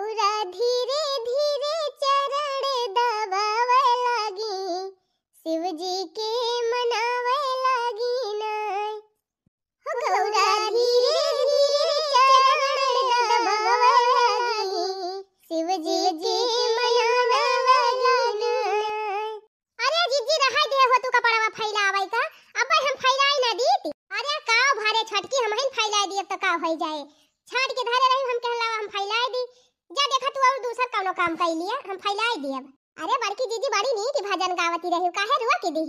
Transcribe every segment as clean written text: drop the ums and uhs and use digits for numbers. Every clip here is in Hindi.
गौरा धीरे धीरे चरण दबावे लागी, शिव जी के मनावे लागी नाय। हो गौरा धीरे धीरे चरण दबावे लागी, शिव जी के मनावे लागी नाय। अरे जीजी रहा दे हो तू कपड़वा फैलावे का, अब हम फैलाई ना दी। अरे का भारे छटकी हम ही फैला दी, अब तो का हो जाए। छाट के धरे रही हम कहला हम फैलाई दी। जा देखा तू और दूसर कौनो काम कर लिया, हम फैलाई दी अब। अरे बड़की जीजी बड़ी नहीं कि भजन गावती रही, काहे रुआ के दी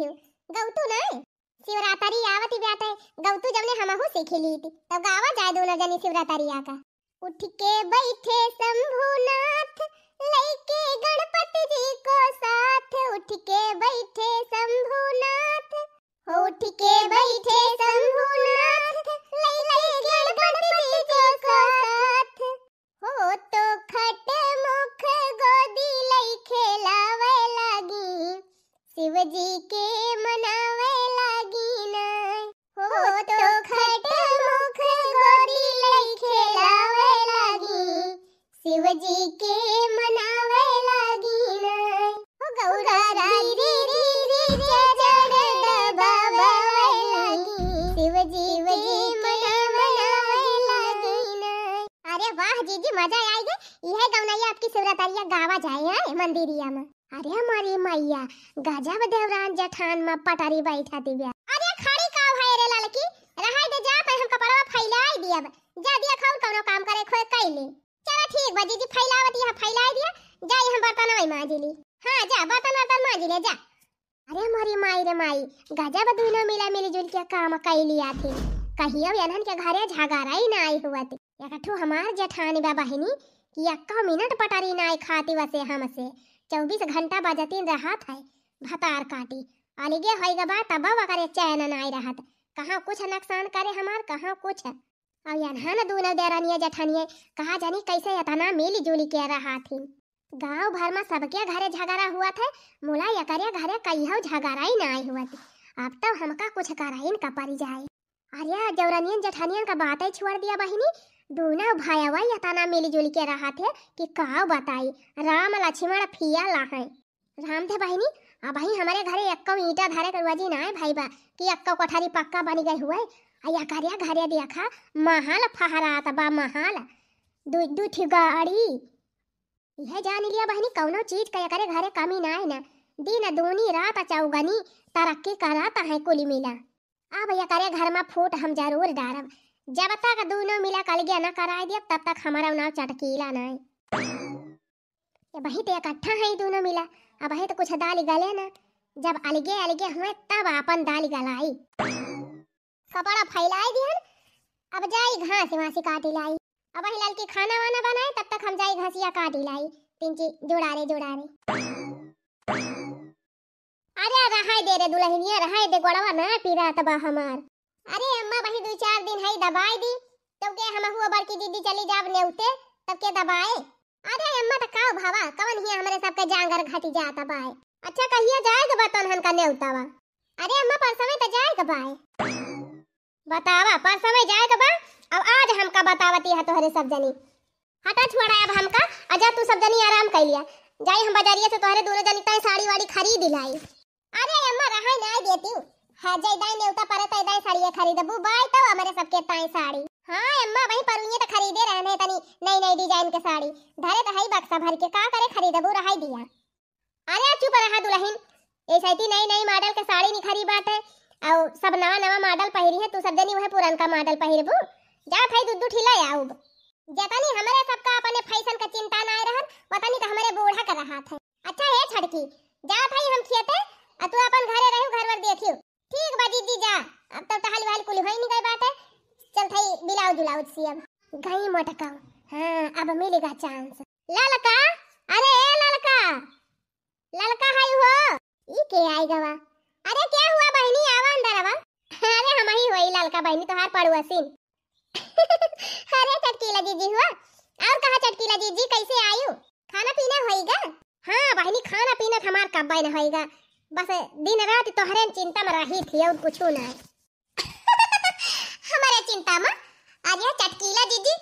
गौतू नहीं। शिवरात्रि आवती बाटे, गौतू जब ने हमहु सीख ली थी, तब गावा जाए दोनों जनी शिवरात्रि आका। उठ के बैठे शंभुनाथ, लेके गणपति जी को साथ। उठ के बैठे शंभुनाथ, उठ के बैठे शंभुनाथ, लेके गणपति जी को साथ। हो तो खट मुख गोदी लई खेलावे लागी, शिव जी के मनावे लागी नाय। हो तो खट मुख गोदी लई खेलावे लागी, शिव जी के मनावे लागी नाय। हो गौरा धीरे धीरे चरण दबावे लागी, शिव जी के मनावे लागी नाय। अरे वाह जीजी मजा आई गे। यह गौनैया आपकी शिवरात्रिया गावा जाए है मंदिरिया में। अरे हमारी मैया गजब देवरान जेठान में पटारी बैठा दिव्या। अरे खड़ी का भाई रे लड़की, रहा दे जा पर हम कपड़वा फैलाई दिया। जा दिया खाओ कोनो काम करे खोए कैले। चलो ठीक बा जीजी फैलावत यहां फैलाई दिया। जाई हम बर्तन वही मांजिली। हां जा बर्तन मांजिले जा। अरे हमारी माई रे माई गजब दोनों मिला मिली जुल के काम कैली आथी। कहियो एनहन के घरे झगड़ाई ना आई हुआ थी। एकठो हमार जेठानी बा बहिनी कि 1 मिनट पटारी ना खाती वसे हमसे 24 घंटा बजतीन रहत है भतार काटी। अलगे होइगा बा तब वकरे चैन ना आई रहत। कहां कुछ नुकसान करे हमार, कहां कुछ। और एनहन दोनों देरानिया जेठानिया कहा जानी कैसे इतना मिली जुली के रहा थी। गांव भर में सबके घरे झगड़ा हुआ था, मुला एकरे घरे कहियो झगड़ा ही ना आई हुआ थी। अब तो हमका कुछ कराइन का पड़ी जाए। अरे जौरानियन जेठानियन का बात ही छोड़ दिया बहिनी। दोनों भाईवा इतना मिली जुली के रहा थे कि का बताई। राम लक्ष्मण फिया लाहे राम थे बहिनी। अब ही हमारे घरे 1 ईंटा धरे करवाजी ना है भाई बा कि 1 कोठारी पक्का बन गए हुए। आया करिया घरे देखा महल फहरात बा, महल दू ठी गाड़ी। यह जान लिया बहिनी कौनो चीज के करे घरे कमी ना है ना। दिन दूनी रात चौगनी तरक्की कराता है कुल मिला। अब ये करे घर में फूट हम जरूर डारब। जब तक दोनों मिला कलगे न कराए दिया तब तक हमारा नाव चटकीला नहीं। ये बही तो इकट्ठा है दोनों मिला। अब है तो कुछ दाल गले ना। जब अलगे अलगे हुए तब अपन दाल गलाई। कपड़ा फैलाई दिहन। अब जाई घास वासी काटी लाई। अब ही लड़की खाना वाना बनाए तब तक हम जाई घासिया काटी लाई। पिंची जुड़ारे। अरे रहाई दे रे दुल्हनिया, रहाई दे गोड़वा ना पीरा तबा हमार। अरे अम्मा बही 2-4 दिन है दबाई दी तब के हम हुआ बड़की दीदी चली जाब नेउते तब के दबाए। अरे अम्मा तो काव भावा कवन हिया हमरे सबके जांगर घटी जाता बाए। अच्छा कहिया जाएगा बतन हन का नेउतावा। अरे अम्मा परसवे तो जाएगा बाए। बतावा परसवे जाएगा बा। अब आज हमका बतावती है तोहरे सब जनी। हटा छोड़ा अब हमका अजा तू सब जनी आराम कर लिया। जाई हम बाजारिया से तोहरे दोनों जनी तय साड़ी वाड़ी खरीद लाई। अरे अम्मा रहाई ना देती हूं। हां जय दाई नेउता परे तय दाई साड़ी खरीदबू बाय तो हमारे सबके ताई साड़ी। हां अम्मा वही परुनिए तो खरीदे रहने तनी नई नई डिजाइन के साड़ी धरे तो हई बक्सा भर के का करे खरीदबू रहाई दिया। अरे चुप रहा दुल्हन, ए सैती नई नई मॉडल के साड़ी नहीं खरी बाटे और सब नवा नवा मॉडल पहिरी है। तू सब जनी वह पुरान का मॉडल पहिरबू। जा भाई दूध ठिला आऊ। जतनी हमारे सबका अपने फैशन का चिंता ना रहन वतनी तो हमारे बूढ़ा कर रहा था। अच्छा है छड़की जा भाई हम खेते आ तू अपन घरे रहू घरवर देखियो। ठीक बा दीदी जा। अब तो टहल वाल कुल होई नहीं गई बात है। चल थई बिलाउज उलाउज सी अब गई मटका। हां अब मिलेगा चांस। ललका अरे ए ललका ललका हाई हो ई के आई गवा। अरे क्या हुआ बहनी आवा अंदर आवा। अरे हम ही होई ललका बहनी तोहार पड़ुआसीन। अरे चटकीला जीजी हुआ। और कहा चटकीला जीजी कैसे आयु? खाना पीना होईगा? हां बहनी खाना पीना हमार कब बन होईगा। बस दिन रात तोहरे चिंता में रही थी और कुछ ना। हमारे चिंता में अरे चटकीला जीजी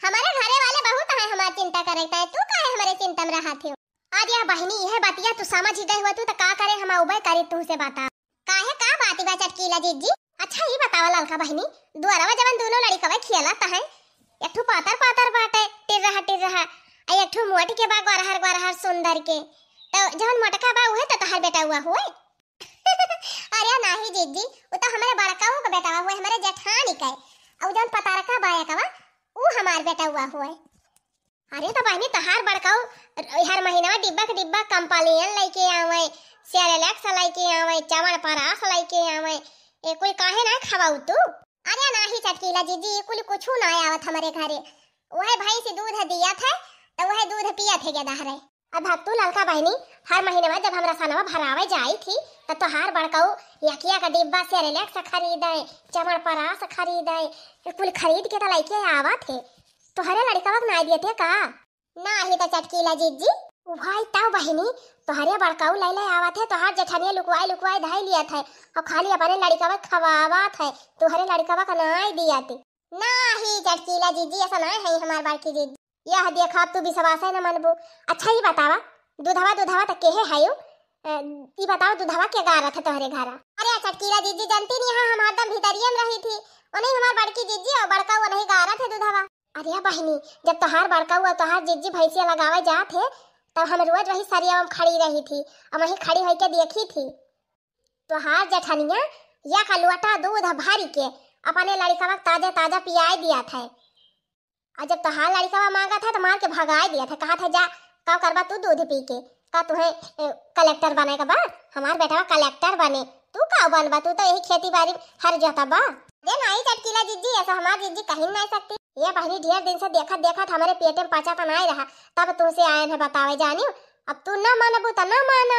हमारे घरे वाले बहुत है हमारी चिंता करता है, तू काहे हमारे चिंता में रहा थे। आज या बहनी यह बातिया तू समझ ही गई हो तू तो का करे हम उबे करी तू से बता काहे का बाती बा चटकीला जीजी। अच्छा ये बतावा ललका बहनी दुआरवा जवन दोनों लड़कवा खेलत है एक ठो पातर पातर बाटे टिर रहा आ एक ठो मोट के बा गरहर सुंदर के तो जवन मोटका बा उहे तो तोहर बेटा हुआ हुए। अरे नहीं जीजी वो तो हमारे बड़काऊ का बेटा हुआ हमारे जेठानी के और जवन पतारका बाया का वो हमार बेटा हुआ हुए। अरे तो बहनी तहार बड़काऊ हर महीना डिब्बा कंपालियन लेके आवे सेरेलैक्स लेके आवे चावल परास लेके आवे ए कोई काहे ना खवाऊ तू। अरे नाही चटकीला जीजी कुल कुछ ना आवत हमारे घरे वह भाई से दूध दिया था तो वह दूध पिया थे गदा रे। अब तू ललका बहनी हर महीने में जब हमरा सनवा भरावे जाई थी तो तोहार बड़काऊ यकिया का डिब्बा सेरेलैक्स खरीदे चावल परास खरीदे कुल खरीद के तो लेके आवा थे तोहरे लड़का ना दिए थे का नाही तो चटकीला जीजी भाई ताऊ बहनी तोहरे बड़काऊ ले आवा थे तोहार जेठानिया लुकवाई धाई लिया था और खाली अपने लड़का खवावा थे तोहरे लड़का का ना दिया थे। नाही चटकीला जीजी ऐसा ना है हमार बाकी जीजी यह देखा तू विश्वास है ना मनबू। अच्छा ये बतावा दूधवा तक के है यो ये बताओ दूधवा के गा रहा था तोहरे घर। अरे चटकीला जीजी जानती नहीं है हम हरदम भीतरिया में रही थी और नहीं हमार बड़की जीजी और बड़का वो नहीं गा रहा थे दूधवा। अरे बहनी जब तोहार बड़का हुआ तोहार जीजी भैंसिया लगावे जा थे तब हम रोज वही सरिया में खड़ी रही थी और वही खड़ी होकर देखी थी तोहार जेठानिया या का लोटा दूध भरी के अपने लड़का ताजा पियाई दिया था और जब तोहार लड़का मांगा था तो मार के भगाई दिया था कहा था जा का करबा तू दूध पी के का तुम्हें कलेक्टर बनेगा बा हमार बेटा कलेक्टर बने तू का बनबा तू तो यही खेती बाड़ी हर जाता बा। अरे नहीं चटकीला जीजी ऐसा हमार जीजी कहीं नहीं सकती ये बहनी ढेर दिन से देखा हमारे पेट में पचा तो नहीं रहा तब तुमसे आए हैं बतावे जानियो अब तू ना मानबू तो ना माना।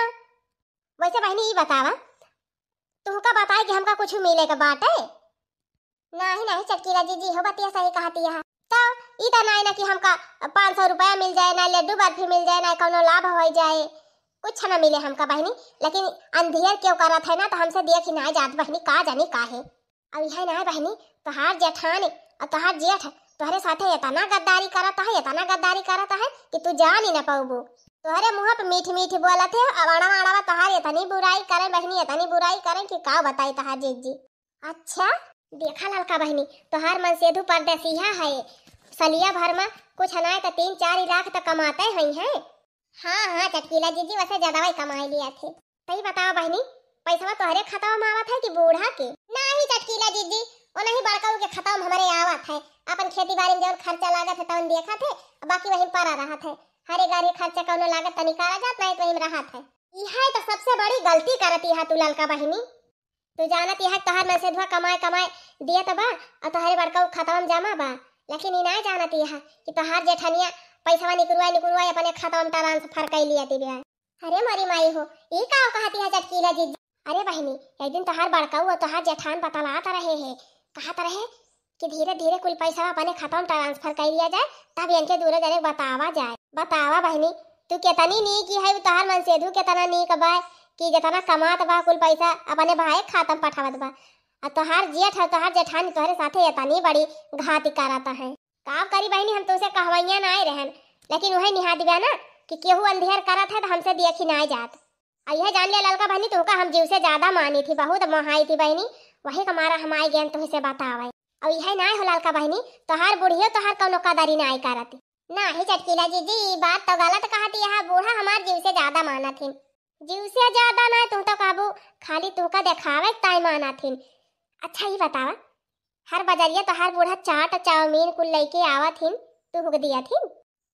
वैसे बहनी ये बतावा तू का बताए कि हमका कुछ मिलेगा बाटे। नहीं चटकीला जीजी हो बतिया सही कहती है तो ई तो नहीं ना कि हमका 500 रुपया मिल जाए ना लड्डू बर्फी मिल जाए ना कोनो लाभ हो जाए कुछ ना मिले हमका बहनी लेकिन अंधियर क्यों करत है ना तो हमसे देखी ना जात बहनी का जानी काहे। अब यह ना बहनी तोहार जेठान और तोहार जेठ तोहरे साथे इतना गद्दारी करत है कि तू जान ही ना पाऊबू तोहरे मुंह पे मीठी बोलत है अब अड़वा तोहार इतनी बुराई करे बहनी इतनी बुराई करे कि का बताई तोहार जीजी। अच्छा देखा ललका बहनी तोहार मन सेधु परदेसिया है सलिया भर में कुछ ना तो 3-4 लाख तो कमाते ही हैं। हाँ चटकीला जीजी वैसे ज्यादा ही कमाई लिया थे। सही बताओ बहनी पैसा तोहरे खाता में आवत है कि बूढ़ा के। नहीं चटकीला जीजी वो नहीं बड़काऊ के खाता में हमारे आवत है अपन खेती बाड़ी में जो खर्चा लागत है तवन देखा थे बाकी वहीं पर रहा थे हरे गाड़ी खर्चा कौनो लागत तनी करा जात नहीं तो वहीं रहा था। यह तो सबसे बड़ी गलती करती है तू ललका बहनी तू जानत यह तोहर में से धुआ कमाए दिया तो बा और तोहरे बड़काऊ खाता में जमा बा लेकिन ये नहीं जानत यह कि तोहार जेठानिया पैसा निकुरवाई अपने खाता में ट्रांसफर कर लिया दी। अरे मरी माई हो ये का कहती है चटकीला जीजी। अरे बहनी एक दिन तोहार बड़काऊ और तोहार जेठान बतलाता रहे हैं कहता रहे कि धीरे कुल पैसा अपने खाता में ट्रांसफर कर लिया जाए तब इनके दूर जाने बतावा जाए। बतावा बहनी तू कितनी नी की है तोहार मन सेधु कितना नी कबा कि जितना कमात बा कुल पैसा अपने भाई खाता में पठावत बा और तोहार जेठ और तोहार जेठानी तोहरे साथे इतनी बड़ी घाती कराता है का करी बहनी हम तुमसे कहवैया ना रहन लेकिन वही निहा दिया ना कि केहू अंधेर करत है तो हमसे देखी ना जात। यह जान ले ललका बहनी तुमका हम जीव से ज्यादा मानी थी बहुत मोहाई थी बहनी वही कमारा हमारे ज्ञान तुमसे बतावे और यह ना हो ललका बहनी तोहार बुढ़ियो तोहार कौनो कदरी ना करती। ना ही चटकीला जीजी बात तो गलत कहती है बूढ़ा हमार जीव से ज्यादा माना थी जीव से ज्यादा ना तुम तो काबू खाली तुमका देखावे ताई माना थी। अच्छा ही बतावा हर बजरिया तोहार बूढ़ा चाट चाउमीन कुल लेके आवा थी तू हुक दिया थी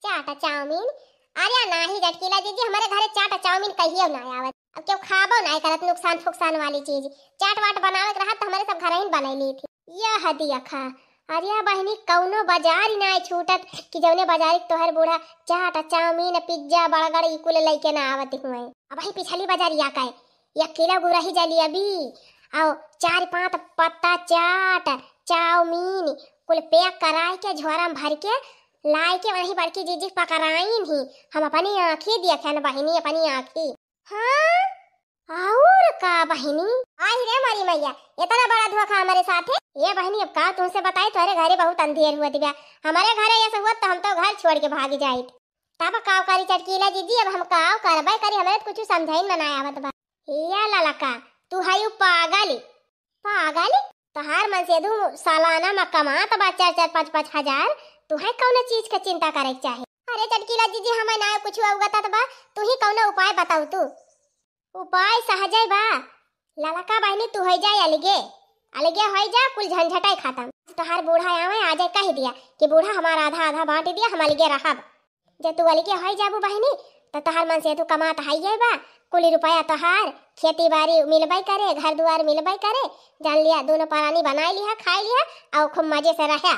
चाट चाउमीन। अरे नहीं चटकीला जीजी हमारे घरे चाट चाउमीन कहियो ना आवत अब क्यों खाबो ना करत नुकसान वाली चीज चाट वाट बनावत रहा तो हमारे सब घर ही बनैली थी यह दिया खा। अरे बहनी कौनो बाजार ही ना छूटत कि जौने बाजार तोहर बूढ़ा चाट चाउमीन पिज्जा बर्गर ई कुल लेके ना आवत हुए। अब ही पिछली बाजारिया का या किलो गुरही जलेबी और 4-5 पत्ता चाट चाउमीन कुल पैक कराए के झोरा में भर के लाई के वही बड़की जीजी पकड़ाइन ही हम अपनी आँखें देखे बहनी अपनी आँखें। हाँ और का बहनी आई रे मारी मैया इतना बड़ा धोखा हमारे साथ है ये बहनी अब का तुमसे बताई तुम्हारे घरे बहुत अंधेर हुआ दिव्या हमारे घरे ऐसा हुआ तो हम तो घर छोड़ के भाग जाए। ताबा काव करी चटकीला दीदी, अब हम काव करबै करी, हमरे तो कुछ समझाइन बनाया आवत बा। या ललका तू हायु पागल पागल, तहार मन से दू सालाना में कमात बा 4-4 5-5 हजार, तू है कौन चीज का चिंता करे चाहे। अरे चटकीला दीदी हमें ना कुछ अवगत बा, तू ही कौन उपाय बताऊ। तू उपाय सहजय बा ललका बहनी, तू हो जाए अलगे अलगे हो जा, कुल झंझटाई खत्म। तहार बूढ़ा आवे आ जाए कह दिया कि बूढ़ा हमारा आधा आधा बांट दिया, हम अलगे रहब। जब तू अलगे हो जाबू बहनी तो तहार मन से तू कमात हाई जाए बा, कुल रुपया तहार खेती बाड़ी मिलबई करे, घर दुआर मिलबई करे, जान लिया दोनों प्राणी बनाए लिया, खाए लिया और खूब मजे से रहा।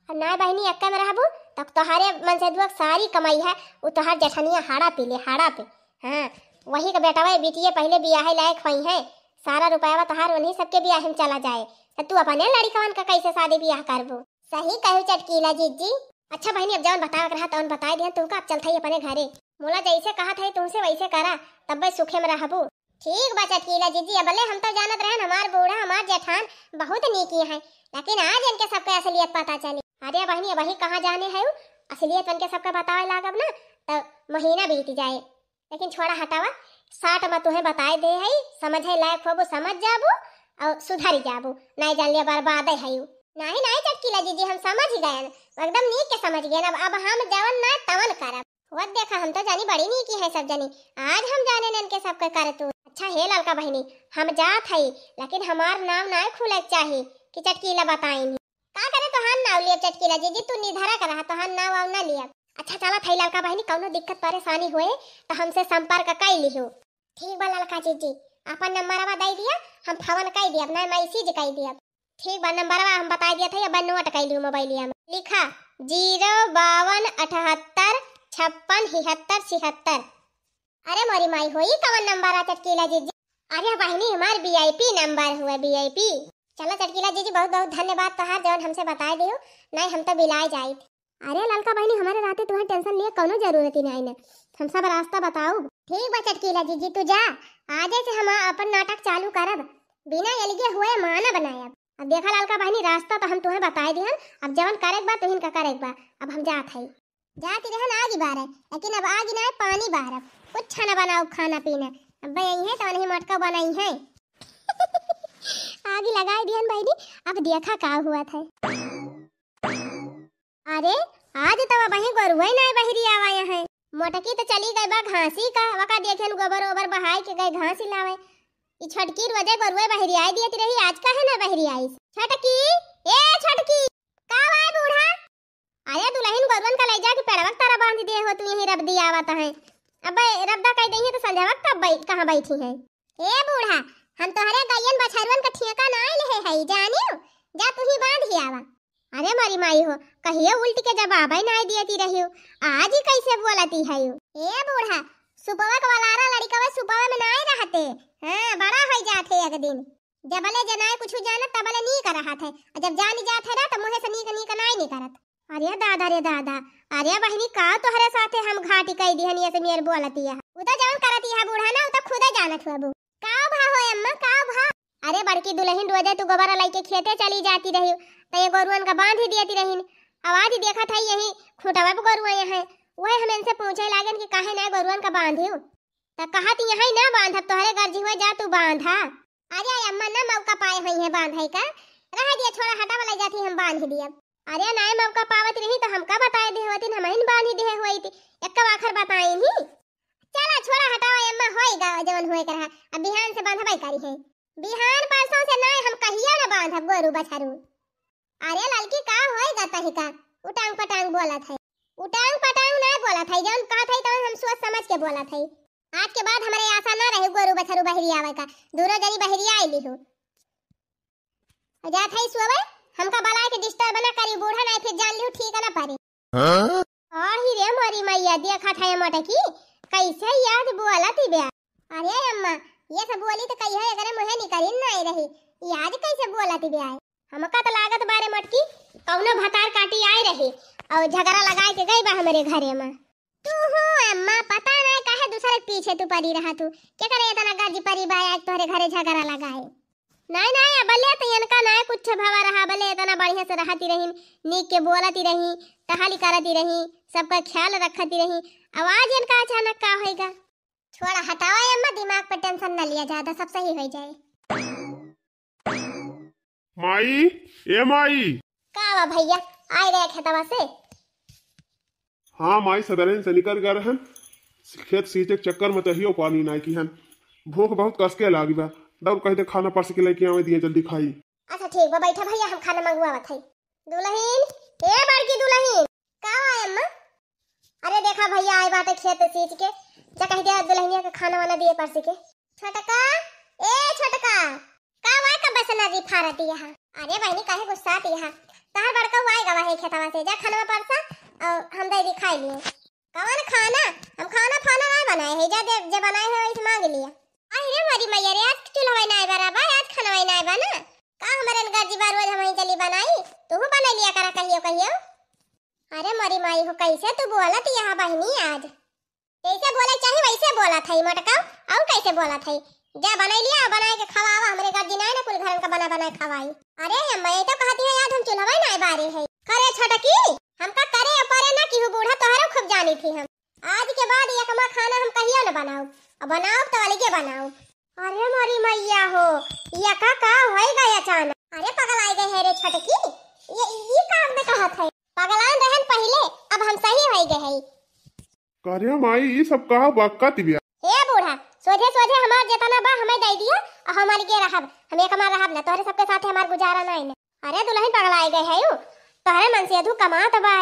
ना बहनी अक्का में रहबू तब तहारे मन से दुआ सारी कमाई है वो तहार जठनिया हाड़ा पी ले, हाड़ा पे। हाँ वही का बेटा बेटिए पहले बियाह लायक हुई है, सारा रुपया तहार उन्हीं सबके बियाह में चला जाए, तो तू अपने लड़कवन का कैसे शादी बियाह करबो। सही कहू चटकीला जीजी। अच्छा बहनी अब जौन बतावत रहा तौन बताए दिया, तुमका अब चलता ही अपने घरे, मोला जैसे कहा था तुमसे वैसे करा, तब सुखे में रहबू। ठीक बा चटकीला जीजी, अबले हम तो जानत रहे हमार बूढ़ा हमार जेठान बहुत नीकी है, लेकिन आज इनके सबके असलियत पता चली। अरे बहनी वही कहाँ जाने है असलियत इनके सबके बतावे लागब ना तो महीना बीत जाए, लेकिन छोड़ा हटावा, 60 में तुम्हें बताए दे है, समझ है लायक होबू समझ जाबू और सुधर जाबू, नहीं जान लिया बर्बाद है। नहीं नहीं चटकीला जीजी हम समझ ही गए, एकदम नीक के समझ गए। अब हम जवन ना तवन करब, वो देखा हम तो जानी बड़ी नीकी है सब जानी, आज हम जाने इनके सबके करे। तू अच्छा हे ललका बहनी हम जात है, लेकिन हमार नाम ना खुले चाहिए कि चटकीला बताई का करे तो हम नाव लिया चटकीला जीजी, तू निधरा करा तो हम नाव ना लिया। अच्छा चला थई ललका बहनी, कौनो दिक्कत परेशानी हुए तो हमसे संपर्क कर लियो। ठीक बा ललका जीजी, अपन नंबरवा दे दिया, हम फोन कर दिया, ना मैसेज कर दिया। ठीक बा नंबरवा हम बता दिया था, अब नोट कर लियो मोबाइलिया में, लिखा 052 78 56 77 76। अरे मोरी माई होई कौन नंबर आ चटकीला जीजी? अरे बहनी हमार VIP नंबर हुआ VIP। चलो चटकीला जीजी बहुत बहुत धन्यवाद तहार जौन हमसे बताए दियो, नहीं हम तो बिलाए जाए। अरे ललका बहनी हमारे राते तुम्हें टेंशन लिए कौनो जरूरत ही नहीं, हम सब रास्ता बताओ। ठीक बा चटकीला जीजी तू जा, आज से हम अपन नाटक चालू करब, बिना अलगे हुए माना बनायब। अब देखा ललका बहनी रास्ता तो हम तुम्हें बताए दिहन, अब जवन करेक बा तुहिन का करेक बा। अब हम जात हई, जाती रहन आगी बारे, लेकिन अब आगी ना पानी बारब, कुछ ना बनाओ खाना पीना, अब यही है तो नहीं मटका बनाई है। आगी लगाई दिहन बहनी, अब देखा का हुआ था। अरे आज तो वही गोरुआ नहीं बहरी आवा है, मोटकी तो चली गई बा घासी का, वका देखेन गोबर ओबर बहाई के गई घासी लावे, ई छटकी रोजे गोरुआ बहरी आई दियत रही, आज का है ना बहरी आई। छटकी ए छटकी का आए बूढ़ा? अरे दुल्हन गोरुन का ले जा के पेड़वक तारा बांध दिए हो, तू यही रब दिया आवत है, अब रब्दा कह दही तो संध्यावक तब कहां बैठी है। ए बूढ़ा हम तोहरे गयन बछरुन का ठेका ना ले है जानियो, जा तू ही बांध ही आवा। अरे मारी माई हो कहिए उल्टी के जवाब ही नहीं दियती रही, आज ही कैसे बोलती है। ए बूढ़ा सुपवा का वालारा लड़का सुपवा में नहीं रहते, हां बड़ा हो जाते एक दिन, जबले जनाए कुछ जानत तबले नहीं कर रहा थे, जब जानी जात है ना तो मुंह से नीक नीक नहीं करत। अरे दादा रे दादा, अरे बहनी का तोहरे साथे हम घाटी कह दिहन ये से मेर बोलती है, उता जवन करती है बूढ़ा ना उता खुद जानत हुआ। का भा हो अम्मा का भा? अरे बड़की दुल्हन रोजे तू गोबरा लेके खेते चली जाती रही तो ये गोरुअन का बांध ही देती रही, आवाज ही देखा था यही खूंटवा पे गोरुआ है, वही हम इनसे पूछे लागन कि काहे ना गोरुअन का बांधियो, तो कहा ती यही ना बांधब तोहरे गर्जी हुए जा तू बांधा। अरे अम्मा ना मौका पाए हुई है बांधई का, रह दिया छोड़ा हटा वाला जाती हम बांध दिया। अरे ना मौका पावत रही तो हमका बताए दे होती, हम ही बांध दे हुई थी, एक आखर बताई ही। चला छोड़ा हटावा अम्मा होएगा जवन होए कर, अब बिहान से बांधबाई करी है, बिहान परसों से नहीं हम कहिया ना बांधब गोरु बछरू। अरे लड़की का होएगा तही का उटांग पटांग बोला था, उटांग पटांग ना बोला था, जौन कहा था तो हम सोच समझ के बोला था। आज के बाद हमारे आशा ना रहे गोरु बछरू बहरी आवे का, दोनों जनी बहरी आई ली हो जा थई सोवे, हमका बला के डिस्टर्ब ना करी, बूढ़ा नहीं फिर जान लियो ठीक ना पारी। हां ही रे मोरी मैया देखा था मोटकी कैसे याद बोला थी बे। अरे अम्मा ये सब बोली तो कही है अगर मुहे निकलिन नहीं रही, याद कैसे बोला थी बे? हमका तो लागत बारे मटकी कौनो भतार काटी आई रही और झगड़ा लगाए के गई बा हमारे घरे में। तू हो अम्मा पता नहीं काहे दूसरे पीछे तू पड़ी रहा, तू क्या करे इतना गाजी परी बा आज तोहरे घरे झगड़ा लगाए। नहीं नहीं बले तो इनका नहीं कुछ भावा रहा बले इतना बढ़िया से रहती रही नीक के बोलती रही टहली करती रही सबका ख्याल रखती रही आवाज इनका अचानक का होएगा। छोड़ा हटावा अम्मा दिमाग पर टेंशन न लिया ज्यादा सब सही हो जाए। माई ए माई का हुआ भैया आए गए खेतवा से? हाँ माई सदरन से निकल गए रहन खेत सींचे के चक्कर में तहियो पानी ना की हन भूख बहुत कस के लागी बा दौड़ कहते खाना परस के लेके आवे दिए जल्दी खाई। अच्छा ठीक बा बैठा भैया हम खाना मंगवावत हई। दुल्हन ए बड़की दुल्हन का हुआ अम्मा? अरे देखा भैया आए बाटे खेत सींच के जा कह दे दुल्हनिया के खाना वाना दिए परस के। छोटका ए छोटका का हुआ का बसना जी फारती यहां? अरे बहनी काहे गुस्साती यहां? तहर बड़का हुआ गवा है खेतवा से जा खाना परसा और हम दे दिखाई लिए। कौन खाना? हम खाना फाना नहीं बनाए है जा दे जे बनाए है वही मांग लिया। अरे मरी मैया रे आज चूल्हा नहीं बराबर आज खाना नहीं बना का हमारे गर्जी बार रोज हम ही चली बनाई तू बना लिया करा कहियो कहियो। अरे मरी माई हो कैसे तू बोलत यहां बहनी आज कैसे बोले चाहिए वैसे बोला थई मटका और कैसे बोला थई जा बना लिया बनाए के खवावा हमरे गर्जी नहीं ना कुल घर का बना बनाए खवाई। अरे मैं तो कहती है याद हम चूल्हा नहीं बारे है करे छोटकी हमका करे परे ना कि बूढ़ा तोहरा खूब जानी थी हम आज के बाद ये कमा खाना हम कहियो न बनाओ अब बनाओ तो अलगे बनाओ। अरे मोरी मैया हो ये का होई गया अचानक? अरे पगल आई गए है रे छटकी ये काम में कहत है पगलान रहन पहले अब हम सही होई गए है। करे माई ये सब का बकत बिया ए बूढ़ा सोझे सोझे हमार जेतना बा हमें दे दिया और हमार के रहब हम एक हमार रहब ना तोहरे सबके साथ हमार गुजारा नहीं ना। अरे दुल्हन पगल आई गए है यू तोहरे मन से अधू कमात बा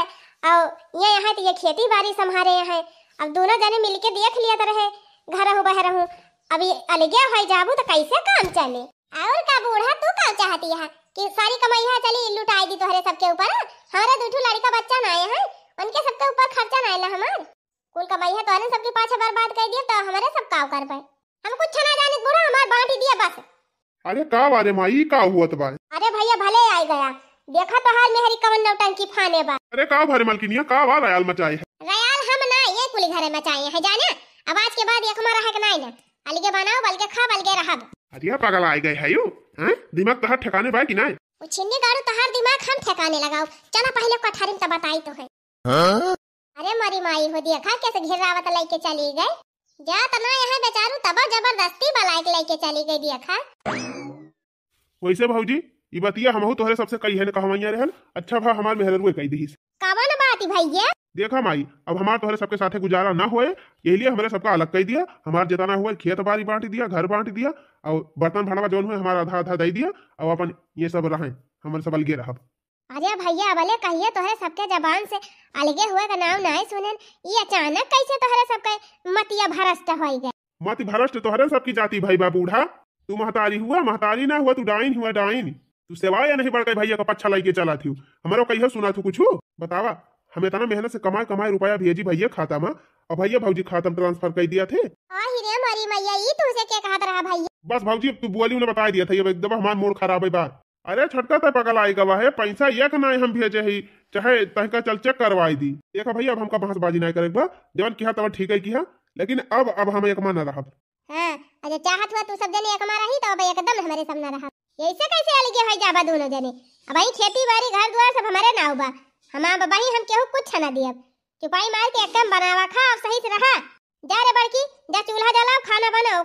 और ये यहाँ तो ये खेती बाड़ी संभारे हैं अब दोनों जने मिलके देख लिया तो रहे घर हो बह रहूं अभी अलगे हो जाबू तो कैसे काम चले। और का बूढ़ा तू का चाहती है कि सारी कमाई है चली लुटाई दी तोहरे सबके ऊपर? हमारे दूठू लड़का बच्चा ना आए हैं उनके सबके ऊपर खर्चा ना आला हमार कुल कमाई है तोहरे सबके पाछे बर्बाद कर दिया तो हमारे सब काव कर पाए हम कुछ ना जाने बूढ़ा हमार बांट दिया बस। अरे का बारे माई का हुआ तो बा? अरे भैया भले आई गया देखा तो हाल मेहरी कवन नौटंकी फाने बा। अरे का भरे मालकिनिया का बा रयाल मचाए है? रयाल हम ना ये कुली घरे मचाए है जाना अब आज के बाद एक हमारा है कि नहीं ना अलगे बनाओ बल्के खा बल्के रहब। अरे पगल आई गए है यू हैं दिमाग तहर ठिकाने बा कि नहीं? वो छिन्नी गाड़ू तहार दिमाग हम ठिकाने लगाओ चला पहले कठारिन त बताई तो है। अरे मरी माई हो देखा कैसे घेरावत लेके चली गई जा तना यहाँ बेचारू तब जबरदस्ती बलाइक लेके चली गई देखा। वैसे भौजी ई बतिया हमहू तोहरे सबसे कही है न कहवैया रहल अच्छा भा हमार मेहररुए कही दीस। कवन बात भैया? देखा माई अब हमार तोहरे सबके साथे गुजारा ना होए यही लिए हमारे सबका अलग कह दिया हमार जितना हुआ खेत बाड़ी बांट दिया घर बांट दिया और बर्तन भाड़ा जोन हुए हमारा आधा आधा दे दिया और अपन ये सब रहे हमारे सब अलगे रहब। अरे भैया भले कहिए तोहरे सबके जबान से अलगे हुए का नाम नहीं सुने ये अचानक कैसे तोहरे सबके मतिया भरस्ट हो गए? मत भरस्ट तोहरे सबकी जाति भाई बा बूढ़ा तू महतारी हुआ महतारी ना हुआ तू डाइन हुआ डाइन तू सेवा या नहीं बढ़ भैया का पच्छा लाई के चला थी हमारो कहियो सुना तू कुछ बतावा हमें इतना मेहनत से कमाए कमाए रुपया भेजी भैया खाता में और भैया भौजी खाता में ट्रांसफर कर दिया थे। रे मरी मैया ये तुझे क्या कहत रहा भैया? बस भौजी तू बुआली उन्हें बता दिया था ये एकदम हमार मूड खराब है बात। अरे छटका तो पगल आई गवा है पैसा एक ना हम भेजे ही चाहे तहका चल चेक करवाई दी देखा भैया अब हमका बहसबाजी नहीं करे जवन किया तब ठीक है किया लेकिन अब हम एक माना रहा। हां अच्छा चाहत हुआ तू सब जने एक मारा ही तो अब एकदम हमारे सब ना रहा ऐसे कैसे अलगे हो जाबा दोनों जने? अब भाई खेती बाड़ी घर द्वार सब हमारे नाव बा हमार बाबाही हम केहू कुछ ना दिया चुपाई मार के एकदम बनावा खा और सही से रहा जा रे बड़की जा चूल्हा जलाओ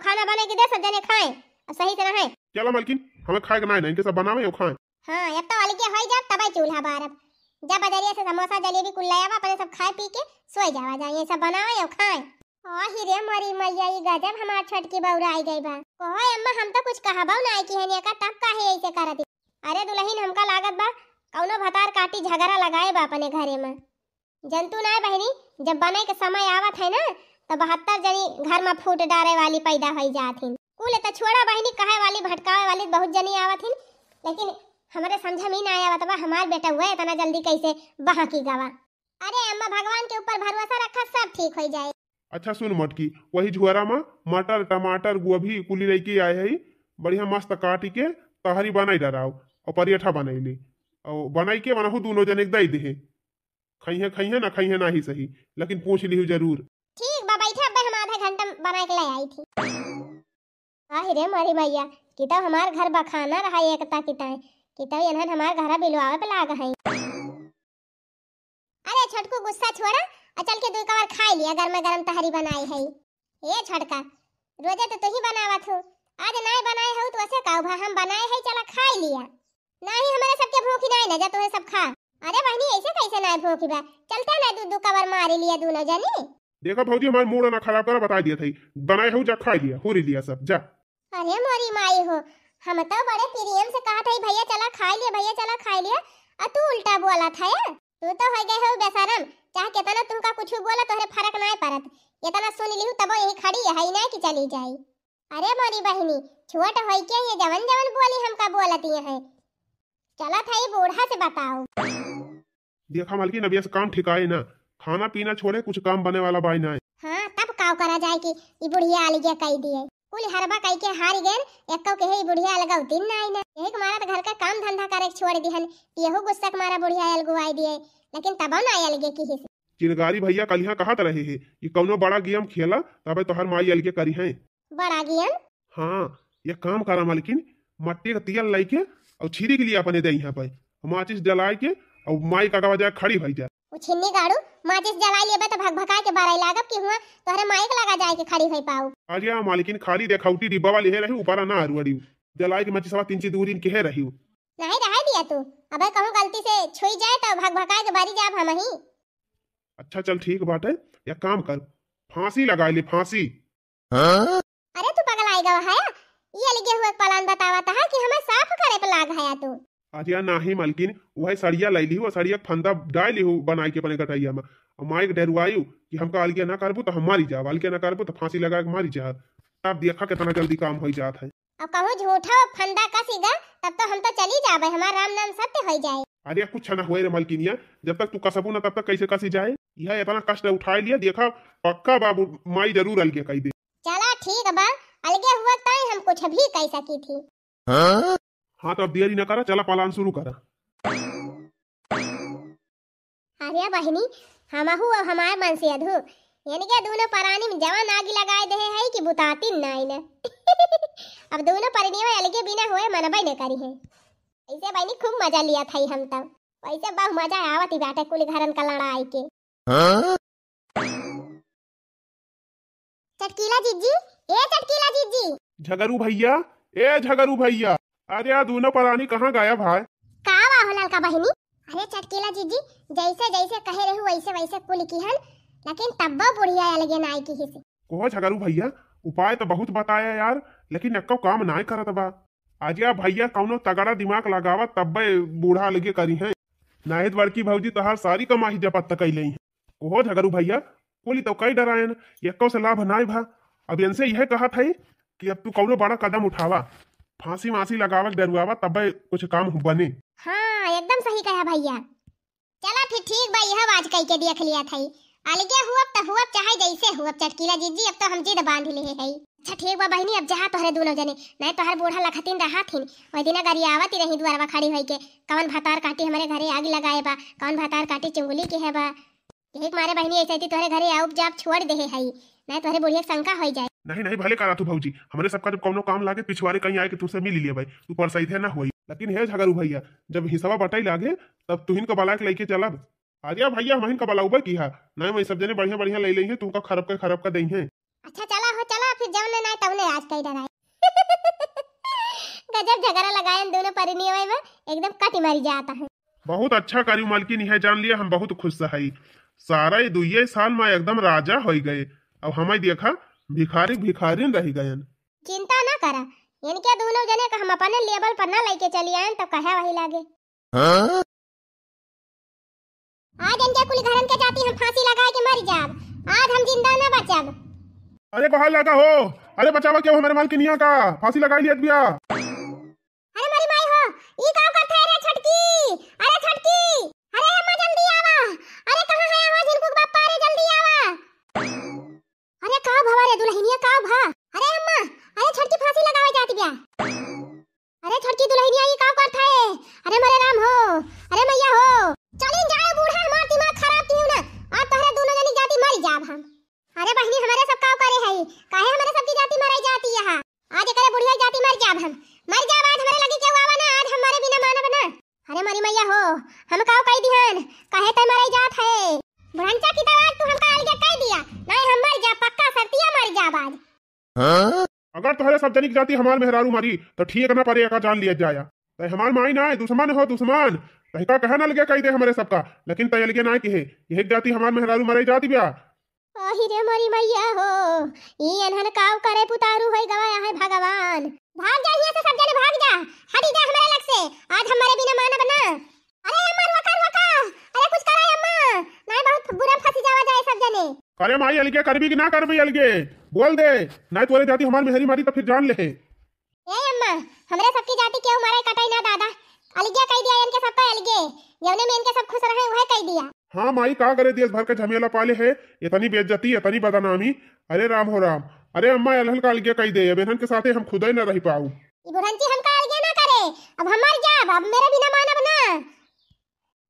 खाना बना के दे सब जने खाएं और सही से रहे। चला मालकिन हमें खाए के नहीं इनके सब बनावे और खाएं। हां अब तो अलगे हो जा तब चूल्हा बारब जा बजरिया से समोसा जलेबी कुल लायावा अपने सब खाए पी के सोई जावा जाए सब बनावे और खाएं। ओही रे मरी मैया ई गजब हमार छटकी बौरा आई गई बा कोई अम्मा हम तो कुछ कहबौ ना कि हने का तब काहे ऐसे करत? अरे दुल्हन हमका लागत बा कौनो भतार काटी झगड़ा लगाए बा अपने घरे में जंतु ना बहनी जब बने के समय आवत है ना तो 72 जनी घर में फूट डारे वाली पैदा हो जाथिन कुल तो छोड़ा बहनी कहे वाली भटकावे वाली बहुत जनी आवथिन लेकिन हमारे समझ में ना आवत बा हमार बेटा हुए इतना जल्दी कैसे बहा की गवा। अरे अम्मा भगवान के ऊपर भरोसा रखा सब ठीक हो जाए। अच्छा सुन मटकी वही झुआरा में मटर टमाटर गोभी कुली लेके आए है बढ़िया मस्त काट के तहरी बनाई डराओ और पराठा बनैली और बनाई के बनाहू दोनों जने दे दे खइहे ना खइहे ना ही सही लेकिन पूछ ली जरूर। ठीक बा बैठे अब हम आधा घंटा बना के ले आई थी। रे मरी भैया कि तब हमार घर बखाना रहा एकता किताए कि तब इन्हन हमार घर बिलवावे पे लाग है। अरे छोटकू गुस्सा छोड़ा और चल के दू कवर खाई लिया गरमा गरम तहरी बनाई है। ये छोटका रोजे तो तू ही बनावत हो, आज नहीं बनाए हो तो ऐसे कहू भा हम बनाए है चला खाई लिया। नहीं हमारे सबके भूखी नहीं ना जा तू सब खा। अरे बहनी ऐसे कैसे नहीं भूखी बा, चलता ना दू कवर मारी लिया दोनों जनी। देखो भौजी हमारा मूड ना खराब करा, बता दिया था बनाए हो जा खा लिया हो लिया सब जा। अरे मोरी माई हो, हम तो बड़े प्रियम से कहा था भैया चला खा लिया भैया चला खा लिया, और तू उल्टा बोला था यार। तू तो हो गए हो बेशरम, चाहे कितना तुमका कुछ बोला तोहरे फर्क नहीं पड़त। इतना सुन लिहू तब यही खड़ी है ना कि चली जाई। अरे मोरी बहनी छोट होई के ये जवन जवन बोली हमका बोलती है, चला था ये बूढ़ा से बताओ। देखा मालकिन अभी काम ठिकाए ना, खाना पीना छोड़े कुछ काम बने वाला बाई ना। हाँ तब काव करा जाए कि ई बुढ़िया आली के कही दिए कुल हरबा कही के हार गए एको के ही बुढ़िया अलगा दिन ना आई ना। यही के मारा घर का काम धंधा करे छोड़ दिहन, येहू गुस्सा के मारा बुढ़िया अलगुआई दिए, लेकिन तब ना आई अलगे की हिस्से। चिरगारी भैया कल यहाँ कहत रहे है कि कौनो बड़ा गेम खेला तबे तोहर माई अलगे करी है। बड़ा गेम? हाँ ये काम करा मालकिन, मट्टी का तेल लाई के और छीरी के लिए अपने दे यहाँ पे माचिस जलाए के और माई का गवा जाए खड़ी भई जा। वो छिन्नी गाड़ू माचिस जलाई लेबे तो भगभगा के बाराई लागब कि हुआ तोहरे माई के लगा जाए के खड़ी भई पाऊ। आजिया मालकिन खाली देखौटी डिब्बा वाली है रही ऊपर ना अरुड़ी जलाई के माचिस 3 दूरी के है रही। नहीं रह दिया तू, अबे कहूं गलती से छुई जाए तो भगभगा के बारी जाब हम ही। अच्छा चल ठीक बात है, या काम कर फांसी लगा ले फांसी। अरे तू पगल आएगा है, ये लगे हुए प्लान बतावा था कि हमें साफ करे पे लाग है तू। आजिया नाही मालकिन वही सड़िया लाई ली सड़िया फंदा डाल ली बनाई के अपने कटैया में और माइक डरुआयु कि हमका अलगे ना करबू तो हम मारी जाब, अलगे ना करबू तो फांसी लगा के मारी जाब। तब देखा कितना जल्दी काम हो जात है। अब कहूं झूठा फंदा कसीगा तब तो हम तो चली जाबे, हमारा राम नाम सत्य हो जाए। अरे कुछ ना हुए रे मालकिनिया, जब तक तू कसबू ना तब तक कैसे कसी जाए। यह इतना कष्ट उठा लिया, देखा पक्का बाबू माई जरूर अलगे कही दे। चला ठीक बा, अलगे हुआ ताई हम कुछ भी कह सकी थी। हाँ तो अब देरी न करा, चला प्लान शुरू करा। अरे बहनी हमहू और हमार मन से अधू यानी के दोनों परानी में जवान आगी लगाए दे है कि बुताती नहीं न। अब दोनों परनियों अलगे बिना हुए मनबई न करी है। ऐसे बहनी खूब मजा लिया था हम तब, वैसे बहुत मजा आवत ही बाटे कुल घरन का लड़ाई के। चटकीला जीजी, ए चटकीला जीजी। झगरू भैया, ए झगरू भैया, अरे दोनों परानी कहाँ गायब है? का हो ललका बहनी? अरे चटकीला जीजी जैसे जैसे कहे रहू वैसे वैसे कुल किहन, लेकिन तब्बा बुढ़िया अलगे नाई की हिस्से। कोह झगरू भैया, उपाय तो बहुत बताया यार, लेकिन एको काम ना करत बा। आजिया भैया कौनो तगड़ा दिमाग लगावा तब्बे बूढ़ा अलगे करी है। नाहित बड़की भौजी तोहार सारी कमाई जपत तक कैले हैं। कोह झगरू भैया कोली तो कई डरायन, एको से लाभ नाई भा। अब इनसे यह कहा था कि अब तू कौनो बड़ा कदम उठावा, फांसी मासी लगावा डरुआवा तब्बे कुछ काम बने। हाँ एकदम सही कहा भैया। चला फिर ठीक बा, यह आवाज कह के देख लिया था। अलगे हुआ तो हुआ चाहे जैसे हुआ चटकीला जीजी, अब तो हम जिद बांध ले है। अच्छा ठीक बा बहनी, अब जहाँ तोहरे दोनों जने नहीं तोहर बूढ़ा लखतीन रहा थीन वही दिन गरियावत रही दुआरवा खड़ी होई के कौन भातार काटी हमारे घरे आग लगाए बा, कौन भातार काटी चुंगली के है बा। यही मारे बहनी ऐसे थी तोहरे घरे आउब जाप छोड़ दे है नहीं तोहरे बुढ़िया शंका हो जाए। नहीं नहीं भले करा तू भौजी, हमारे सबका जब कौनो काम लागे पिछवाड़े कहीं आए कि तुझसे मिल लिया भाई, तू पर सही थे ना हुई। लेकिन है झगरू भैया जब हिस्सा बटाई लागे तब तुहिन का बला के लेके चलब। आजा भैया महिन का बलाऊबा की है नहीं, मैं सब जने बढ़िया बढ़िया ले लेंगे, तुमका खराब का दें है। अच्छा चला हो चला फिर जवने ना तवने आज कई डराए। गजब झगड़ा लगाए दोनों परिनियों में, एकदम कटी मारी जाता है। बहुत अच्छा करी मालकिन, यह जान लिया हम बहुत खुश है। सारा ये 2 साल में एकदम राजा हो गए, अब हमें देखा भिखारी भिखारीन रह गए। चिंता ना करा, इनके दोनों जने का हम अपने लेवल पर ना लेके चली आए तो कहे वही लागे। आज इनके कुल घरन के जाती हम फांसी लगा के मर जाब, आज हम जिंदा ना बचब। अरे कहाँ लगा हो? अरे बचावा क्यों हमारे मालकिनिया का फांसी लगा लिया दिया। अरे मेरी माई हो, ई का करथे रे छटकी? अरे छटकी, अरे अम्मा जल्दी आवा। अरे कहां है आवाज इनको बापा रे जल्दी आवा। अरे का भवा रे दुल्हनिया का भा? अरे अम्मा, अरे छटकी फांसी लगावे जाती बिया। अरे छटकी दुल्हनिया ई का करथे? अरे मेरे राम हो, अरे मैया हो, चलिन जाए बूढ़ा हमार दिमाग खराब कियो ना, आज तोहरे दोनों जनी जाती मर जाब हम। अरे बहनी हमारे सब का करे है, काहे हमारे सब की जाति मराई जाती है, आज एकरे बुढ़िया जाति मर जाब हम। अगर तुम्हारे सब जनिक जाती हमार मेहरारू मारी तो ठीक ना परे का जान लिया जाया। तो हमार माई ना है दुश्मन हो दुश्मन, तहिका कहे ना लगे कही दे हमारे सबका, लेकिन तय लगे ना कि है यही जाती हमार मेहरारू मरे जाती ब्या। आही रे मोरी मैया हो, ई अनहन काव करे पुतारू होई गवाया है भगवान। भाग जा यहाँ से सब जने भाग जा, हटी जा हमारे लग से, आज हमारे बिना मानब ना। अरे अम्मा रुका रुका, अरे कुछ करे अम्मा, नहीं बहुत बुरा फंसी जावा जाए सब जने। करे माई अलगे करबी कि ना करबी अलगे बोल दे, नहीं तोरे जाती हमार मेहरी मारी तो फिर जान ले। ए अम्मा, हमरे सबकी जाति क्यों मारे कटाई ना दादा, अलगे कह दिया इनके सबका अलगे, जौने में इनके सब खुश रहे वह कह दिया। हाँ माई का करे देश भर के झमेला पाले है, इतनी बेइज्जती इतनी बदनामी, अरे राम हो राम। अरे अम्मा अलहल का अलगे कह दे, बहन के साथे हम खुद ही न रह पाऊ। ई बुढ़ंती हमका अलगे ना करे, अब हम मर जाब, अब मेरे बिना मानब ना।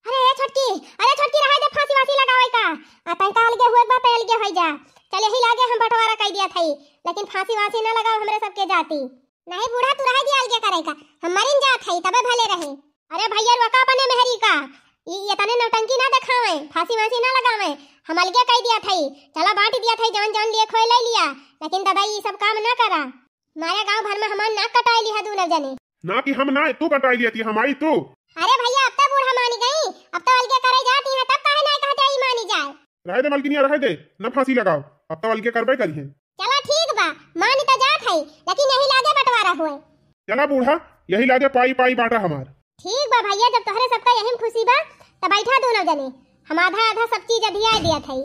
अरे छोटकी, अरे छोटकी रहे दे फांसी वासी लगावे का, आ तंका अलगे हुए बात अलगे होई जा। चल यही लागे हम बंटवारा कह दिया थई, लेकिन फांसी वासी ना लगाओ हमरे सबके जाति। नहीं बूढ़ा तू रह दिया अलगे करे का, हम मरिन जात हई तबे भले रहे। अरे भैया रुका अपने मेहरी का, ये तने नौटंकी ना दिखावे, फांसी वासी ना लगावे, हम अलगे कह दिया थई। चला बांट दिया थई, जान जान लिए खोए ले लिया, लेकिन दादा ये सब काम ना करा। मारे गांव भर में हमार नाक कटाई लिया दूनो जने। ना कि हम ना तू कटाई लिया थी हमारी तू। अरे भैया अब तो बूढ़ा मानी गई, अब तो अलगे करे जाती है, तब काहे नहीं कहते ई मानी जाए। रहे दे मलकिनिया रहे दे, न फांसी लगाओ, अब तो अलगे करबे करी है। चला ठीक बा, मानी तो जात है, लेकिन यही लागे बंटवारा हुए। चला बूढ़ा यही लागे पाई पाई बांटा हमार। ठीक बा भैया, जब तोहरे सबका यही खुशी बा तब बैठा दोनों जने, हम आधा आधा सब चीज अधिया दिया था।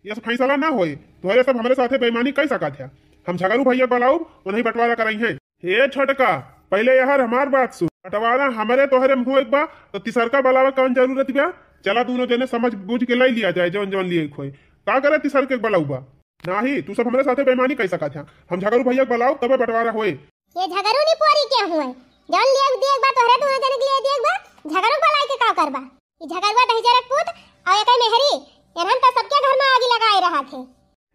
ये सब फैसला ना होए, तुम्हारे सब हमारे साथे बेईमानी कई सका था। हम झगड़ू भैया बुलाऊ उन्हीं बंटवारा कराई है। हे छोटका पहले यार हमार बात सुन, बंटवारा हमारे तोहरे में हुए बा तो तिसरका बलावा कौन जरूरत बा। चला दोनों जने समझ बूझ के ले लिया जाए, जौन जौन लिए खोए का करे तिसर के बलाऊ बा नाही। तू सब हमारे साथे बेईमानी कई सका था, हम झगड़ू भैया बुलाऊ तबे बंटवारा होए। ये झगड़ू नी पोरी के हुए, जौन लिए देख बा तोहरे दोनों जने के लिए देख बा, झगड़ू बलाई के का करबा। ई झगड़वा दही जरक पूत और एकई मेहरी, एनहन त सबके घर में आग लगाए रहा थे।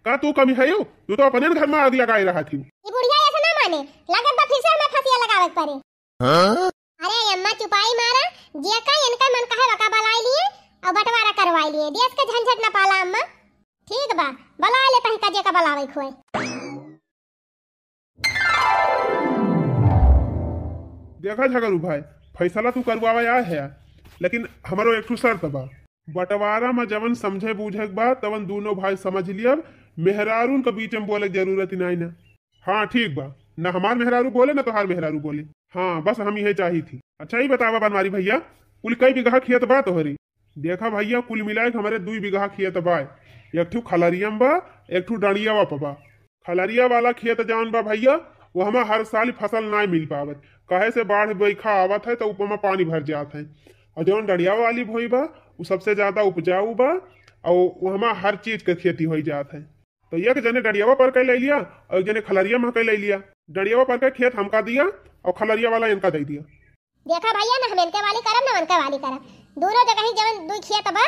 का तू कमी है, तू तो अपने घर में आग लगाए रहा थी। ई बुढ़िया ऐसे ना माने, लागत बा फिर से हमें फांसी लगावे पड़े। अरे अम्मा चुपाई मारा, जे का इनका मन कहे वका बलाई लिए और बंटवारा करवाई लिए, देश के झंझट ना पाला अम्मा। ठीक बा बला ले तही का जे का बलावे खोए। देखा झगड़ू भाई फैसला तू करवावा आया है, लेकिन हमारो एक शर्त बा, बंटवारा में जवन समझे बूझे बा तवन दोनों भाई समझ लिया, मेहरारून के बीच में बोले जरूरत ही नहीं ना। हाँ ठीक बा, ना हमार मेहरारू बोले ना तोहार मेहरारू बोले। हाँ बस हम यही चाहिए थी। अच्छा ही बतावा बनवारी भैया कुल कई बीघा खेत बा तोहरी। देखा भैया कुल मिलाए हमारे 2 बीघा खेत बा, एक ठू खलरियम बा एक ठू डणियावा पबा। खलरिया वाला खेत जौन बा भैया वो हमें हर साल फसल नहीं मिल पावत, कहे से बाढ़ बैखा आवत है तो ऊपर में पानी भर जात है। और जौन डड़िया वाली भोई बा वो सबसे ज्यादा उपजाऊ बा और वो हमें हर चीज के खेती हो जात है। तो एक जने डड़ियावा पर के ले लिया और एक जने खलरिया में के ले लिया। डड़ियावा पर के खेत हमका दिया और खलरिया वाला इनका दे दिया। देखा भैया ना हम इनके वाली करब ना उनके वाली करब, दोनों जगह ही जवन 2 खेत बा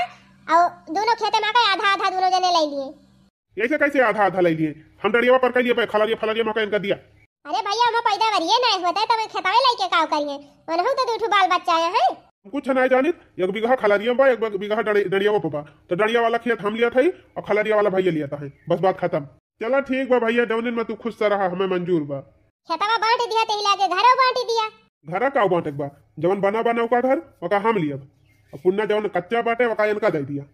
और दोनों खेत में का आधा आधा दोनों जने ले लिए। ऐसे कैसे आधा आधा ले लिए, हम डड़ियावा पर के लिए खलरिया फलरिया में इनका दिया। अरे भैया हम पैदा वरिए नहीं होता तब खेतावे लेके काव करिए, मनहु तो 2 बाल बच्चा है। कुछ नहीं जानी, 1 बीघा खलरिया बा 1 बीघा डड़िया पा, तो डड़िया वाला खेत हम लिया था और खलरिया वाला भैया लिया था, बस बात खत्म। चला ठीक बा भैया, जौन में तू खुश से रहा हमें मंजूर बा। खेतवा बांट दिया ते लागे घरो बांट दिया। घरा का बांटे बा, जवन बना बना का घर ओका हम लिया और पुन्ना जवन कच्चा बाटे ओका इनका दे दिया।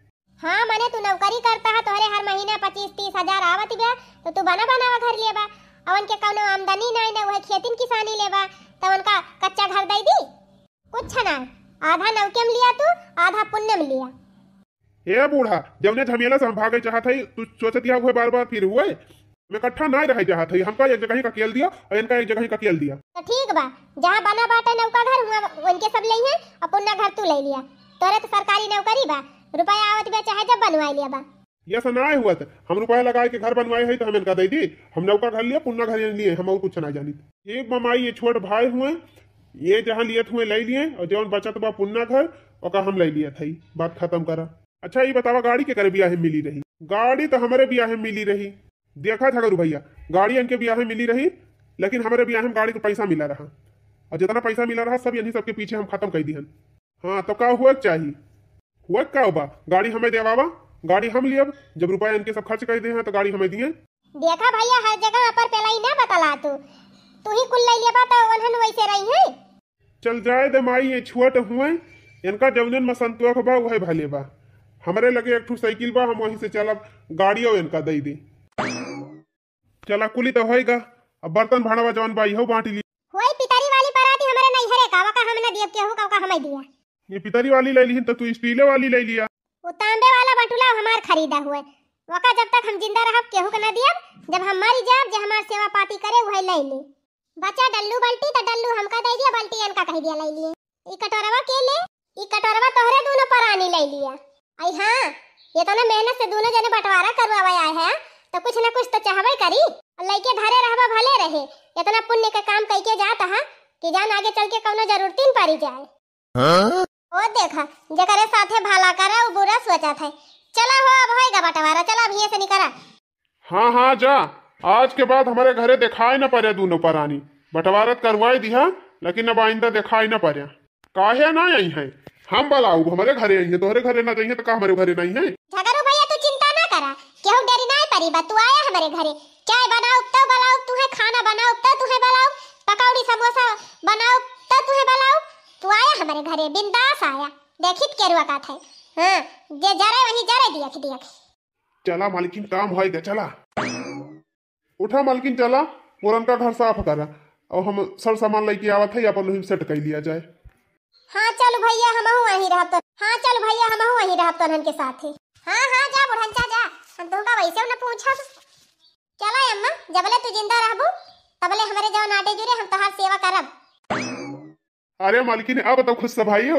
हाँ मने तू नौकरी करता है, तोहरे हर महीना 25-30 हजार आवत बा, तो तू बना बनावा घर लिए बा, अवन के कौनो आमदनी नहीं ना वह खेतिन किसानी लेबा तो उनका कच्चा घर दे दी। कुछ ना, आधा नौकेम लिया तू आधा पुण्यम लिया। ए बूढ़ा जवने झमेला से हम भागे चाहत है, तू सोचत हुए बार बार फिर हुए मैं इकट्ठा नहीं रह चाहत है, हमका एक जगह ही ककेल दिया और इनका एक जगह ही ककेल दिया। तो ठीक बा, जहाँ बना बाटे नौका घर हुआ उनके सब ले हैं और पुण्य घर तू ले लिया। तोरे तो सरकारी नौकरी बा, रुपया आवत बा चाहे जब बनवाई लिया बा। ये ऐसा ना हुआ था, हम रुपया लगाए के घर बनवाए है तो हम इनका दे दी, हम नौका घर लिया पुन्ना घर लिए, हम और कुछ ना जानी। एक ममाई ये छोट भाई हुए, ये जहाँ लिए हुए ले लिए और जौन बचत बा पुन्ना घर ओका हम ले लिया था, बात खत्म करा। अच्छा ये बतावा गाड़ी के करे ब्याह मिली रही? गाड़ी तो हमारे ब्याह मिली रही। देखा था गुरु भैया गाड़ी इनके ब्याह में मिली रही, लेकिन हमारे ब्याह में गाड़ी को पैसा मिला रहा और जितना पैसा मिला रहा सब यही सबके पीछे हम खत्म कर दिहन। हाँ तो का हुआ चाहिए, हुआ का होगा गाड़ी हमें देवावा, गाड़ी हम लिए, जब रुपया इनके सब खर्च कर दे हैं तो गाड़ी हमें दिए। देखा भैया हर जगह पर पेलाई ना बतला तू ही कुल ले बा तो वनहन वैसे रही है। चल जाए दे माई, ये छुअट हुए इनका जवनन में संतोष बा वही भले बा। हमरे लगे एक ठू साइकिल बा, हम वहीं से चलब, गाड़ियों इनका दई दी। चला कुली तो होएगा, अब बर्तन भाड़ा जवन बा इहो बांट ली। होई पितरी वाली पराती हमरे नहीं हरे कावा का हमने दिया केहू का हमें दिया। ये पितरी वाली ले ली तो तू स्टीले वाली ले लिया। वो तांबे वाला बटुला हमार खरीदा हुआ वका जब तक हम जिंदा रहब केहू के न दियब, जब हम मर जाब जे हमार सेवा पाती करे वही ले ली। बच्चा डल्लू बल्टी तो डल्लू हमका दे दिया, बल्टी इनका कह दिया ले लिए। ई कटोरवा के ले, ई कटोरवा तोहरे दोनों परानी ले लिया। आई हां ये तो ना मेहनत से दोनों जने बंटवारा करवावे आए हैं तो कुछ न कुछ तो चाहबे करी। और लइके धरे रहबा भले रहे, इतना पुण्य का काम कइके जात हा कि जान आगे चल के कौनो जरूरतीन पड़ी जाए। हां ओ देखा जकरे साथे भला करे वो बुरा सोचत है। चला हो अब होएगा बंटवारा, चला अब यहीं से निकला। हाँ हाँ जा, आज के बाद हमारे घरे दिखाई न पड़े दोनों परानी। बंटवारत करवाई दिया लेकिन अब आइंदा दिखाई न पड़े। काहे ना आई है हम बलाऊ हमारे घरे आई है, तोहरे घरे ना जाइए तो का हमारे घरे नहीं है। झगड़ू भैया तू चिंता ना करा, केहू डरी नहीं पड़ी बा। तू आया हमारे घरे, चाय बनाओ तो बनाओ तू है, खाना बनाओ तो तू है बनाओ, पकौड़ी समोसा बनाओ तो तू है बनाओ। तू आया हमारे घरे बिंदास आया, देखित केरुआ का था। हां जे जरे वही जरे दिया। चला मालकिन काम होएगा, चला उठा मालकिन, चला पुरन का घर साफ करा और हम सब सामान लेके आवत है अपन सेट कर लिया जाए। हां चल भैया हमहू वहीं रहब तो, हां चल भैया हमहू वहीं रहब तो के साथ। हां जा बुढ़ंचा जा, हम तुमका वैसे न पूछब। चला अम्मा जबले तू जिंदा रहबू तबले हमरे जवन आटे जुरे हम तोहार सेवा करब। अरे मालकिन अब तो खुश से भाई हो।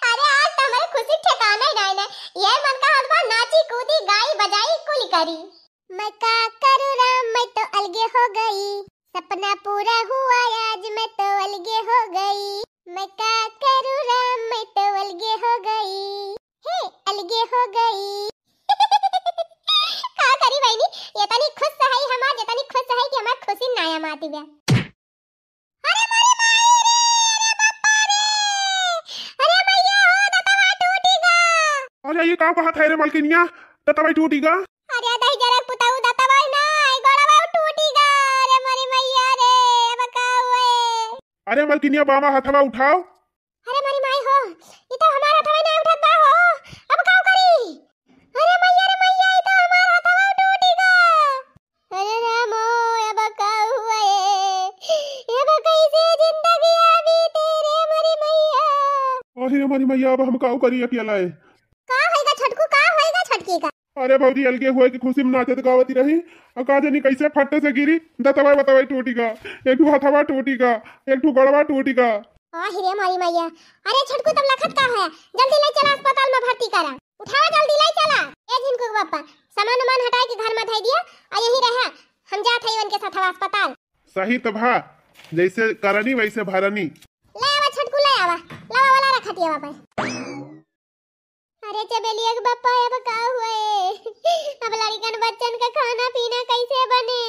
अरे आज तो हमारे खुशी ठिकाना ही नहीं ना, ये मन का हलवा नाची कूदी गाई बजाई कुल करी। मैं का करूं राम मैं तो अलगे हो गई, सपना पूरा हुआ आज मैं तो अलगे हो गई। मैं का करूं राम मैं तो अलगे हो गई, हे अलगे हो गई। का करी बहनी ये तनी खुश है हमार, जे तनी खुश है कि हमार खुशी नया माती बे। अरे मारे माई रे, अरे बापा रे, अरे भैया हो दतवा टूटेगा। अरे ये का कहा था रे मालकिनिया, ततवाई टूटेगा। अरे दही जरा पुताऊ दतवा ना गोड़वा टूटेगा। अरे मारी मैया रे अब का हुए। अरे मालकिनिया बाबा हथवा उठाओ। अरे मारी माई हो ये तो हमारा हथवा ना उठत बा हो, अब का करी। अरे मैया ये तो हमारा हथवा टूटेगा। अरे रामो अब का हुए, अब कैसे जिंदगी अभी तेरे मारी मैया। अरे हमारी मैया अब हम का करी अकेला है। का होएगा छटकू, का होएगा छटकी का। अरे भौजी अलगे हुए कि खुशी में नाचत गावती रही और का जानी कैसे फट्टे से गिरी, दतवाई बतावाई टूटेगा, एक ठू हथवा टूटेगा, एक ठू गड़वा टूटेगा। हिरे मारी मैया। अरे छटकू तब लखत का है, जल्दी ले चला अस्पताल में भर्ती करा। उठाओ जल्दी ले चला। ए झिनकू बापा सामान उमान हटाए के घर में धई दिया और यही रहा, हम जात हई उनके साथ अस्पताल। सही तो भा, जैसे करनी वैसे भरनी। ले आवा छटकू ले आवा, लावा वाला रखत दिया बापा। अरे चबेलिया के बापा अब का हुए, अब लड़कन बच्चन का खाना पीना कैसे बने,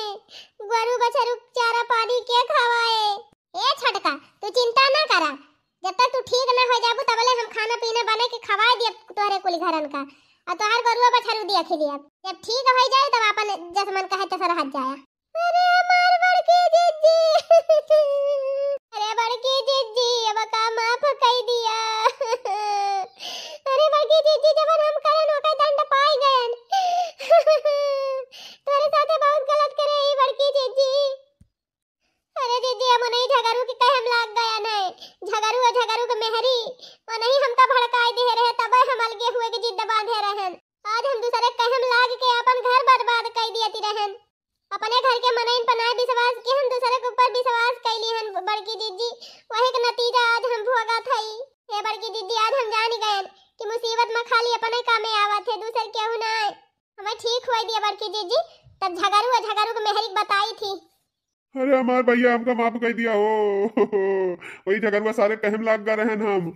गरु बछरू चारा पानी के खवाए। ए छटका तू चिंता ना करा, जब तक तू ठीक ना हो जाबू तबले हम खाना पीना बना के खवा दिए तोहरे कुल घरन का, और तोहर गरुआ बछरू दिया खिलिया। जब ठीक हो जाए तब अपन जसमन कहे तसर हट जाया। अरे मार बड़की जिज्जी, अरे बड़की जिज्जी अब का माफ कई दिया। अरे बड़की जिज्जी जब हम करन ओके दंड पाई गयन। तोरे साथे बहुत गलत करे ई बड़की जिज्जी। अरे जिज्जी हम नहीं झगड़ू के कहे हम लाग गया नहीं, झगड़ू के मेहरी और नहीं हमका भड़काई दे रहे तब हम अलगे हुए के जिद्द बांधे रहन। आज हम दूसरे कहे हम लाग के अपन घर बर्बाद कर दियती रहन, अपने घर के मनइन पनाए विश्वास के हम दूसरे के ऊपर विश्वास कैली हन बड़की दीदी, वही का नतीजा आज हम भोगत हई। हे बड़की दीदी आज हम जान गए कि मुसीबत में खाली अपने कामे आवत है, दूसर केहू ना आए। हमें ठीक हुई दिया बड़की दीदी, तब झगड़ू के मेहरी बताई थी। अरे हमार भैया हमका माफ कर दिया हो, वही झगड़वा सारे कहम लाग गए रहन हम।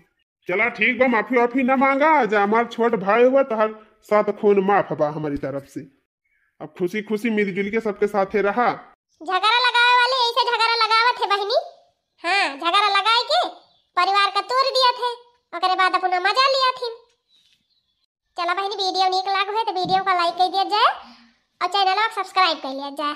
चला ठीक बा, माफी वाफी ना मांगा, जा हमार छोट भाई हुआ तो हर साथ खून माफ बा हमारी तरफ से। अब खुशी खुशी मिलजुल के सबके साथे रहा। झगड़ा लगावे वाले ऐसे झगड़ा लगावत है बहनी। हाँ झगड़ा लगाए के परिवार का तोड़ दिया थे, ओकरे बाद अपना मजा लिया थी। चला बहनी वीडियो नीक लाग है तो वीडियो का लाइक कर दिया जाए और चैनल सब्सक्राइब कर लिया जा।